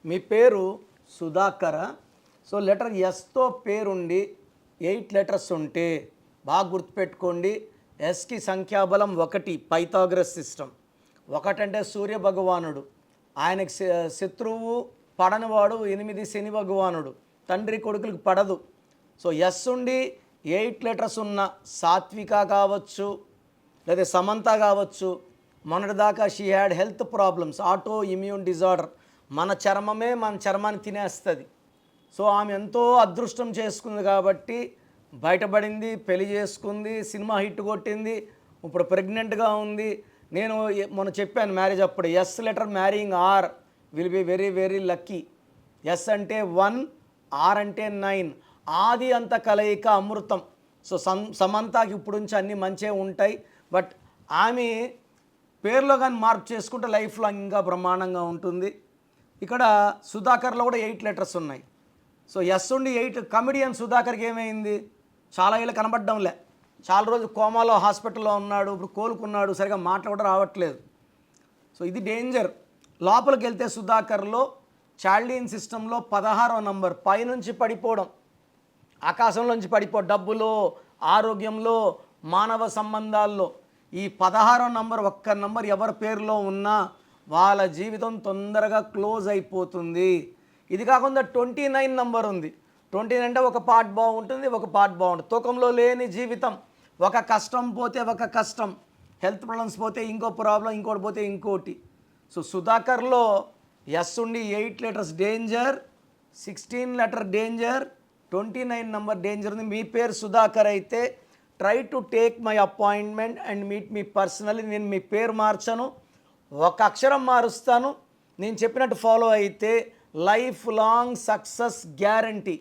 మీ పేరు Sudhakara. So letter ఎస్తో పేరుండి 8 letters ఉంటే బాగా గుర్తుపెట్టుకోండి. ఎస్కి సంఖ్యాబలం 1, పైథాగరస్ సిస్టమ్. 1 అంటే సూర్య భగవానుడు, ఆయనకి శత్రువు పడనివాడు. 8 శని భగవానుడు, తండ్రి కొడుకులకు పడదు. సో ఎస్ ఉండి 8 లెటర్స్ ఉన్న సాత్విక కావచ్చు, లేదా సమంత కావచ్చు. మొన్నటిదాకా she had health problems, auto immune disorder. మన చర్మమే మన చర్మాన్ని తినేస్తుంది. సో ఆమె ఎంతో అదృష్టం చేసుకుంది కాబట్టి బయటపడింది, పెళ్లి చేసుకుంది, సినిమా హిట్ కొట్టింది, ఇప్పుడు ప్రెగ్నెంట్గా ఉంది. నేను మొన్న చెప్పాను మ్యారేజ్ అప్పుడు, S letter marrying R will be very very lucky. S అంటే 1, ఆర్ అంటే 9. ఆది అంత కలయిక అమృతం. సో సమంతకి ఇప్పుడు నుంచి అన్నీ మంచిగా ఉంటాయి. బట్ ఆమె పేరులో కానీ మార్పు చేసుకుంటే లైఫ్లో ఇంకా బ్రహ్మాండంగా ఉంటుంది. ఇక్కడ సుధాకర్లో కూడా 8 లెటర్స్ ఉన్నాయి. సో ఎస్ ఉండి 8. కమెడియన్ సుధాకర్కి ఏమైంది? చాలా ఏళ్ళు కనబడ్డంలే, చాలా రోజులు కోమాలో హాస్పిటల్లో ఉన్నాడు, ఇప్పుడు కోలుకున్నాడు, సరిగా మాటలు కూడా రావట్లేదు. సో ఇది డేంజర్. లోపలికి వెళ్తే సుధాకర్లో చాల్డీన్ సిస్టంలో 16వ నంబర్ పైనుంచి పడిపోవడం, ఆకాశంలోంచి డబ్బులో, ఆరోగ్యంలో, మానవ సంబంధాల్లో. ఈ 16వ నంబర్, ఒక్క నంబర్ ఎవరి పేరులో ఉన్నా వాళ్ళ జీవితం తొందరగా క్లోజ్ అయిపోతుంది. ఇది కాకుండా 29 నంబర్ ఉంది. 29 అంటే ఒక పార్ట్ బాగుంటుంది, ఒక పార్ట్ బాగుంటుంది. తూకంలో లేని జీవితం. ఒక కష్టం పోతే ఒక కష్టం, హెల్త్ ప్రాబ్లమ్స్ పోతే ఇంకో ప్రాబ్లం, ఇంకోటి పోతే ఇంకోటి. సో సుధాకర్లో ఎస్ ఉండి 8 letters danger, 16 letter danger, 29 number danger ఉంది. మీ పేరు సుధాకర్ అయితే try to take my appointment and meet me personally. నేను మీ పేరు మార్చను, ఒక అక్షరం మారుస్తాను. నేను చెప్పినట్టు ఫాలో అయితే లైఫ్ లాంగ్ సక్సెస్ గ్యారంటీ.